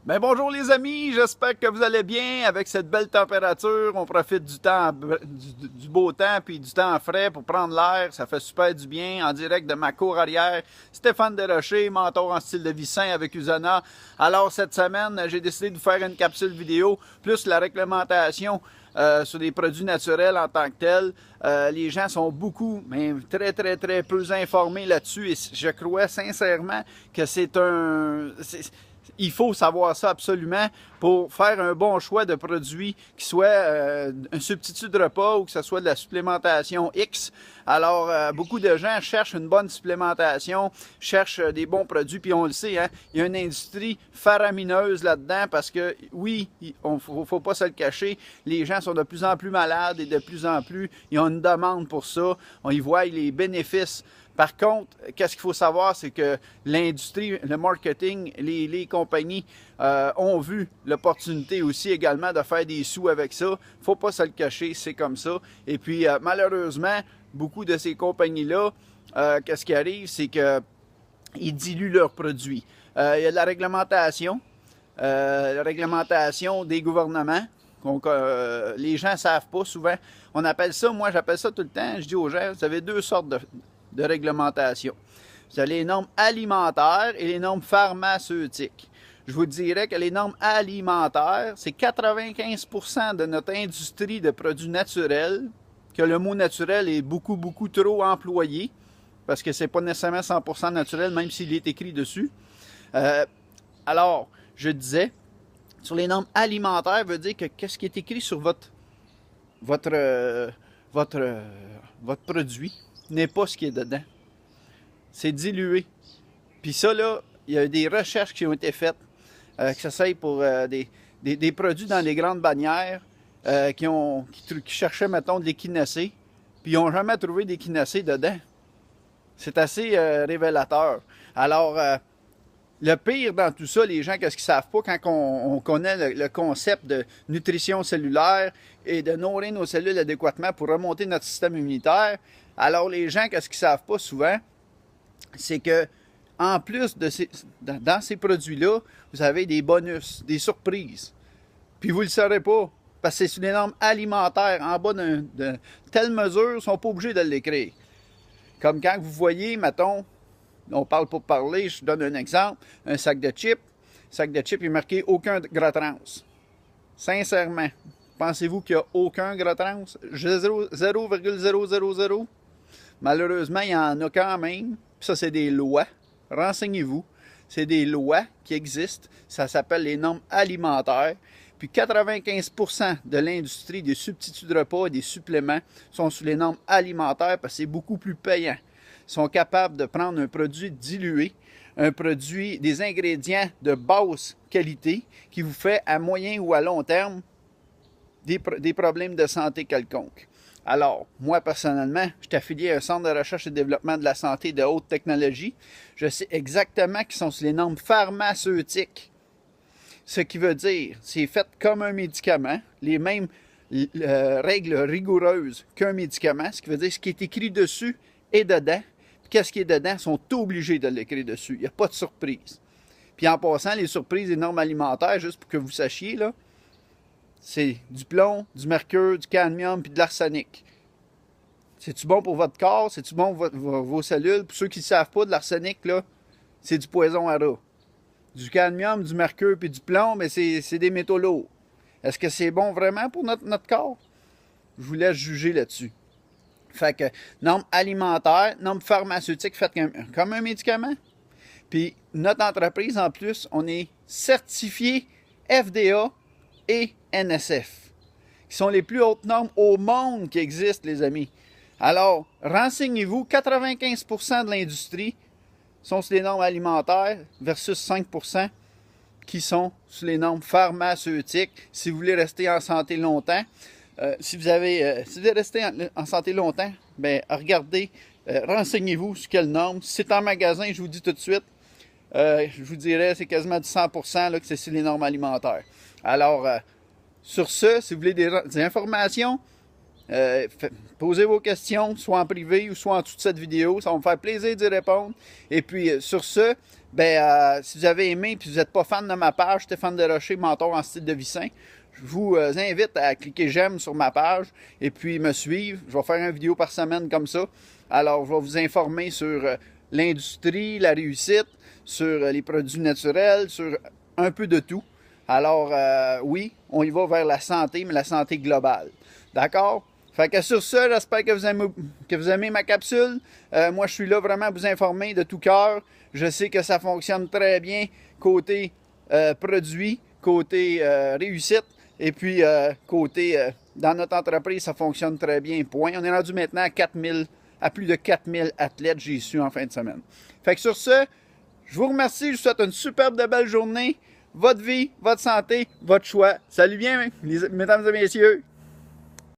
Ben bonjour les amis, j'espère que vous allez bien avec cette belle température. On profite du temps, du beau temps puis du temps frais pour prendre l'air. Ça fait super du bien. En direct de ma cour arrière, Stéphane Desrochers, mentor en style de vie sain avec Usana. Alors cette semaine, j'ai décidé de vous faire une capsule vidéo plus la réglementation sur les produits naturels en tant que tels. Les gens sont beaucoup, mais très peu informés là-dessus et je crois sincèrement que il faut savoir ça absolument pour faire un bon choix de produit qui soit un substitut de repas ou que ce soit de la supplémentation X. Alors, beaucoup de gens cherchent une bonne supplémentation, cherchent des bons produits, puis on le sait, hein, il y a une industrie faramineuse là-dedans parce que, oui, faut pas se le cacher, les gens sont de plus en plus malades et de plus en plus, ils ont une demande pour ça, on y voit les bénéfices. Par contre, qu'est-ce qu'il faut savoir, c'est que l'industrie, le marketing, les compagnies ont vu l'opportunité aussi également de faire des sous avec ça. Faut pas se le cacher, c'est comme ça. Et puis, malheureusement, beaucoup de ces compagnies-là, qu'est-ce qui arrive, c'est qu'ils diluent leurs produits. Il y a de la réglementation des gouvernements. Donc, les gens ne savent pas souvent. On appelle ça, moi j'appelle ça tout le temps, je dis aux gens, vous avez deux sortes de réglementation. Vous avez les normes alimentaires et les normes pharmaceutiques. Je vous dirais que les normes alimentaires, c'est 95% de notre industrie de produits naturels, que le mot naturel est beaucoup trop employé, parce que c'est pas nécessairement 100% naturel, même s'il est écrit dessus. Alors, je disais, sur les normes alimentaires, veut dire que qu'est-ce qui est écrit sur votre produit n'est pas ce qui est dedans. C'est dilué. Puis ça, là, il y a des recherches qui ont été faites, que ça soit pour des produits dans les grandes bannières qui cherchaient, mettons, de l'équinacée, puis ils n'ont jamais trouvé d'équinacée dedans. C'est assez révélateur. Alors, le pire dans tout ça, les gens, qu'est-ce qu'ils savent pas quand on connaît le concept de nutrition cellulaire et de nourrir nos cellules adéquatement pour remonter notre système immunitaire. Alors, les gens, qu'est-ce qu'ils savent pas souvent, c'est que en plus dans ces produits-là, vous avez des bonus, des surprises. Puis vous ne le saurez pas, parce que c'est sur les normes alimentaires, en bas de telle mesure, ils ne sont pas obligés de l'écrire. Comme quand vous voyez, mettons, on parle pour parler, je donne un exemple, un sac de chips. Le sac de chips, il est marqué aucun gras trans. Sincèrement, pensez-vous qu'il n'y a aucun gras trans? 0,000? Malheureusement, il y en a quand même. Puis ça, c'est des lois. Renseignez-vous. C'est des lois qui existent. Ça s'appelle les normes alimentaires. Puis 95% de l'industrie des substituts de repas et des suppléments sont sous les normes alimentaires parce que c'est beaucoup plus payant. Ils sont capables de prendre un produit dilué, un produit, des ingrédients de basse qualité qui vous fait à moyen ou à long terme des problèmes de santé quelconques. Alors, moi, personnellement, je suis affilié à un centre de recherche et développement de la santé de haute technologie. Je sais exactement qu'ils sont sur les normes pharmaceutiques. Ce qui veut dire, c'est fait comme un médicament, les mêmes règles rigoureuses qu'un médicament, ce qui veut dire ce qui est écrit dessus est dedans. Puis qu'est-ce qui est dedans, sont obligés de l'écrire dessus. Il n'y a pas de surprise. Puis en passant, les surprises des normes alimentaires, juste pour que vous sachiez, là, c'est du plomb, du mercure, du cadmium puis de l'arsenic. C'est-tu bon pour votre corps? C'est-tu bon pour vos cellules? Pour ceux qui ne savent pas, de l'arsenic, là, c'est du poison à rats. Du cadmium, du mercure puis du plomb, mais c'est des métaux lourds. Est-ce que c'est bon vraiment pour notre corps? Je vous laisse juger là-dessus. Fait que normes alimentaires, normes pharmaceutiques faites comme un médicament. Puis notre entreprise, en plus, on est certifié FDA et NSF, qui sont les plus hautes normes au monde qui existent, les amis. Alors, renseignez-vous, 95% de l'industrie sont sur les normes alimentaires versus 5% qui sont sur les normes pharmaceutiques. Si vous voulez rester en santé longtemps, si vous voulez rester en santé longtemps, ben regardez, renseignez-vous sur quelle norme. Si c'est en magasin, je vous dis tout de suite, je vous dirais c'est quasiment du 100% là, que c'est sur les normes alimentaires. Alors, sur ce, si vous voulez des informations, posez vos questions, soit en privé ou soit en dessous de cette vidéo. Ça va me faire plaisir d'y répondre. Et puis, sur ce, si vous avez aimé et vous n'êtes pas fan de ma page, Stéphane Desrochers, mentor en style de vie sain, je vous invite à cliquer j'aime sur ma page et puis me suivre. Je vais faire une vidéo par semaine comme ça. Alors, je vais vous informer sur l'industrie, la réussite, sur les produits naturels, sur un peu de tout. Alors, oui, on y va vers la santé, mais la santé globale. D'accord? Fait que sur ça, j'espère que vous aimez ma capsule. Moi, je suis là vraiment à vous informer de tout cœur. Je sais que ça fonctionne très bien côté produit, côté réussite, et puis côté dans notre entreprise, ça fonctionne très bien. Point. On est rendu maintenant à plus de 4000 athlètes, j'ai su en fin de semaine. Fait que sur ce, je vous remercie. Je vous souhaite une superbe de belle journée. Votre vie, votre santé, votre choix. Salut bien, mesdames et messieurs.